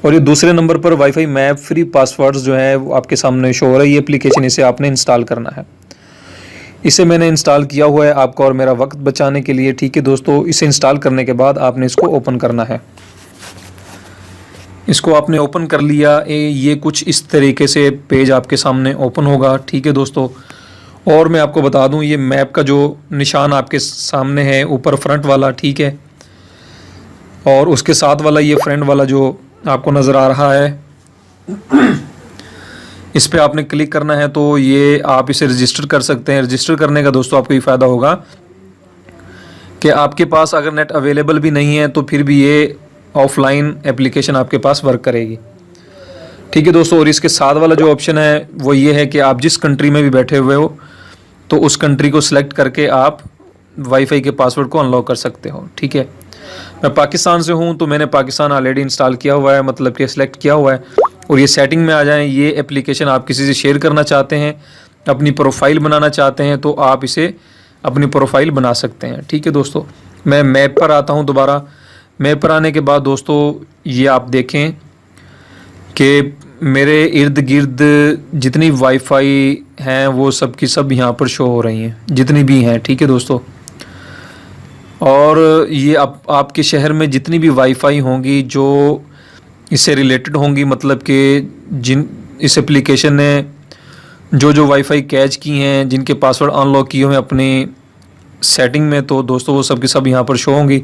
और ये दूसरे नंबर पर वाईफाई मैप फ्री पासवर्ड्स जो है वो आपके सामने शो हो रहा है। ये एप्लीकेशन इसे आपने इंस्टॉल करना है। इसे मैंने इंस्टॉल किया हुआ है आपका और मेरा वक्त बचाने के लिए। ठीक है दोस्तों, इसे इंस्टॉल करने के बाद आपने इसको ओपन करना है। इसको आपने ओपन कर लिया, ये कुछ इस तरीके से पेज आपके सामने ओपन होगा। ठीक है दोस्तों, और मैं आपको बता दूं ये मैप का जो निशान आपके सामने है ऊपर फ्रंट वाला, ठीक है, और उसके साथ वाला ये फ्रंट वाला जो आपको नज़र आ रहा है, इस पर आपने क्लिक करना है। तो ये आप इसे रजिस्टर कर सकते हैं। रजिस्टर करने का दोस्तों आपको ये फ़ायदा होगा कि आपके पास अगर नेट अवेलेबल भी नहीं है तो फिर भी ये ऑफलाइन एप्लीकेशन आपके पास वर्क करेगी। ठीक है दोस्तों, और इसके साथ वाला जो ऑप्शन है वो ये है कि आप जिस कंट्री में भी बैठे हुए हो तो उस कंट्री को सिलेक्ट करके आप वाईफाई के पासवर्ड को अनलॉक कर सकते हो। ठीक है, मैं पाकिस्तान से हूँ तो मैंने पाकिस्तान ऑलरेडी इंस्टॉल किया हुआ है, मतलब कि सिलेक्ट किया हुआ है। और ये सेटिंग में आ जाएं, ये एप्लीकेशन आप किसी से शेयर करना चाहते हैं, अपनी प्रोफाइल बनाना चाहते हैं तो आप इसे अपनी प्रोफाइल बना सकते हैं। ठीक है दोस्तों, मैं मैप पर आता हूँ दोबारा। मैप पर आने के बाद दोस्तों ये आप देखें कि मेरे इर्द गिर्द जितनी वाईफाई हैं वो सब की सब यहाँ पर शो हो रही हैं, जितनी भी हैं। ठीक है दोस्तों, और ये आपके शहर में जितनी भी वाईफाई होंगी जो इससे रिलेटेड होंगी, मतलब कि जिन इस एप्लीकेशन ने जो वाईफाई कैच की हैं, जिनके पासवर्ड अनलॉक किए हुए हैं अपनी सेटिंग में, तो दोस्तों वो सब की सब यहाँ पर शो होंगी।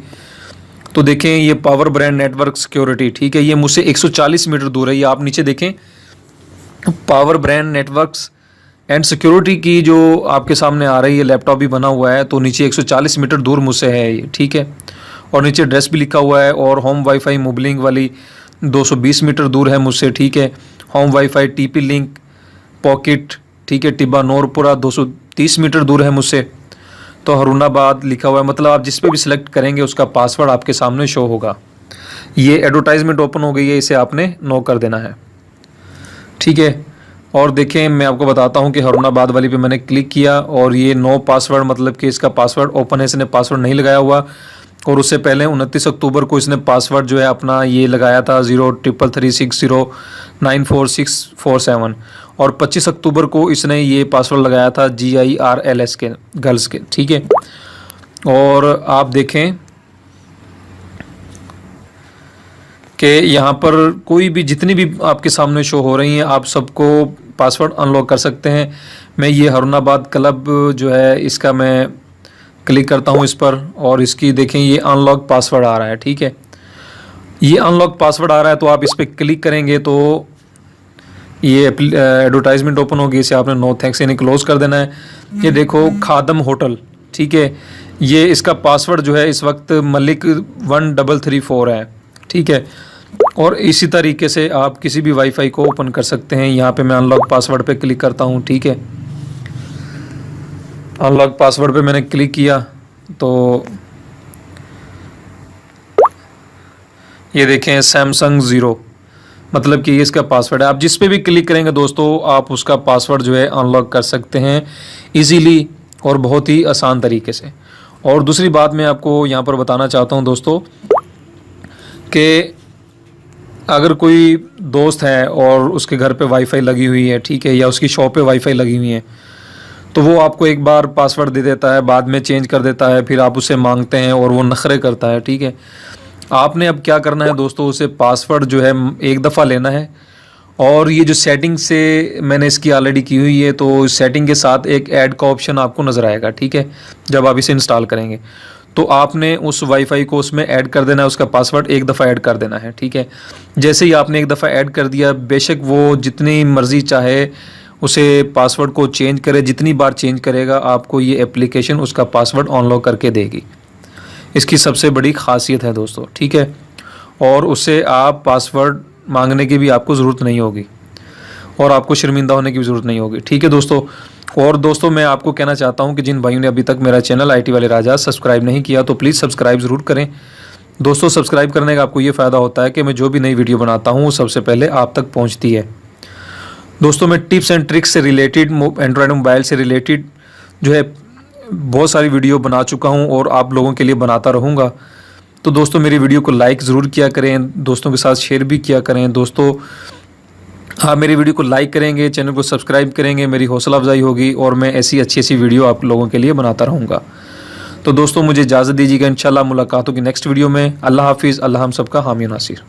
तो देखें ये पावर ब्रांड नेटवर्क सिक्योरिटी, ठीक है, ये मुझसे 140 मीटर दूर है। ये आप नीचे देखें, power brand networks and security की जो आपके सामने आ रही है, लैपटॉप भी बना हुआ है, तो नीचे 140 मीटर दूर मुझसे है ये। ठीक है, और नीचे एड्रेस भी लिखा हुआ है। और होम वाईफाई मोबलिंग वाली 220 मीटर दूर है मुझसे। ठीक है, home wifi TP link pocket, ठीक है, टिब्बा नूरपुरा 230 मीटर दूर है मुझसे। तो हरुणाबाद लिखा हुआ है, मतलब आप जिस पे भी सिलेक्ट करेंगे उसका पासवर्ड आपके सामने शो होगा। ये एडवर्टाइजमेंट ओपन हो गई है, इसे आपने नो कर देना है। ठीक है, और देखें मैं आपको बताता हूँ कि हरुणाबाद वाली पे मैंने क्लिक किया और ये नो पासवर्ड, मतलब कि इसका पासवर्ड ओपन है, इसने पासवर्ड नहीं लगाया हुआ। और उससे पहले 29 अक्टूबर को इसने पासवर्ड जो है अपना ये लगाया था 03360944647, और 25 अक्टूबर को इसने ये पासवर्ड लगाया था GIRLS के गर्ल्स के। ठीक है, और आप देखें कि यहाँ पर कोई भी जितनी भी आपके सामने शो हो रही हैं आप सबको पासवर्ड अनलॉक कर सकते हैं। मैं ये हरुणाबाद क्लब जो है इसका मैं क्लिक करता हूँ इस पर, और इसकी देखें ये अनलॉक पासवर्ड आ रहा है। ठीक है, ये अनलॉक पासवर्ड आ रहा है, तो आप इस पर क्लिक करेंगे तो ये एडवर्टाइजमेंट ओपन होगी, इसे आपने नो थैंक्स यानी क्लोज कर देना है। ये देखो खादम होटल, ठीक है, ये इसका पासवर्ड जो है इस वक्त मलिक 1334 है। ठीक है, और इसी तरीके से आप किसी भी वाईफाई को ओपन कर सकते हैं। यहाँ पे मैं अनलॉक पासवर्ड पे क्लिक करता हूँ। ठीक है, अनलॉक पासवर्ड पे मैंने क्लिक किया तो ये देखें सैमसंग 0, मतलब कि ये इसका पासवर्ड है। आप जिस पे भी क्लिक करेंगे दोस्तों आप उसका पासवर्ड जो है अनलॉक कर सकते हैं इजीली और बहुत ही आसान तरीके से। और दूसरी बात मैं आपको यहाँ पर बताना चाहता हूँ दोस्तों कि अगर कोई दोस्त है और उसके घर पे वाईफाई लगी हुई है, ठीक है, या उसकी शॉप पे वाईफाई लगी हुई है, तो वो आपको एक बार पासवर्ड दे देता है, बाद में चेंज कर देता है, फिर आप उसे मांगते हैं और वो नखरे करता है। ठीक है, आपने अब क्या करना है दोस्तों, उसे पासवर्ड जो है एक दफ़ा लेना है, और ये जो सेटिंग से मैंने इसकी ऑलरेडी की हुई है, तो सेटिंग के साथ एक ऐड का ऑप्शन आपको नज़र आएगा। ठीक है, जब आप इसे इंस्टॉल करेंगे तो आपने उस वाईफाई को उसमें ऐड कर देना है, उसका पासवर्ड एक दफ़ा ऐड कर देना है। ठीक है, जैसे ही आपने एक दफ़ा ऐड कर दिया, बेशक वो जितनी मर्ज़ी चाहे उसे पासवर्ड को चेंज करे, जितनी बार चेंज करेगा आपको ये एप्लीकेशन उसका पासवर्ड अनलॉक करके देगी। इसकी सबसे बड़ी खासियत है दोस्तों। ठीक है, और उससे आप पासवर्ड मांगने की भी आपको ज़रूरत नहीं होगी और आपको शर्मिंदा होने की भी ज़रूरत नहीं होगी। ठीक है दोस्तों, और दोस्तों मैं आपको कहना चाहता हूं कि जिन भाइयों ने अभी तक मेरा चैनल IT वाले राजा सब्सक्राइब नहीं किया तो प्लीज़ सब्सक्राइब ज़रूर करें दोस्तों। सब्सक्राइब करने का आपको ये फ़ायदा होता है कि मैं जो भी नई वीडियो बनाता हूँ सबसे पहले आप तक पहुँचती है। दोस्तों मैं टिप्स एंड ट्रिक्स से रिलेटेड, एंड्रॉयड मोबाइल से रिलेटेड जो है बहुत सारी वीडियो बना चुका हूँ और आप लोगों के लिए बनाता रहूँगा। तो दोस्तों मेरी वीडियो को लाइक ज़रूर किया करें, दोस्तों के साथ शेयर भी किया करें। दोस्तों आप मेरी वीडियो को लाइक करेंगे, चैनल को सब्सक्राइब करेंगे, मेरी हौसला अफजाई होगी और मैं ऐसी अच्छी वीडियो आप लोगों के लिए बनाता रहूँगा। तो दोस्तों मुझे इजाज़त दीजिएगा, इंशाल्लाह मुलाकात होगी नेक्स्ट वीडियो में। अल्लाह हाफिज़, अल्लाह हम सबका हामी नासिर।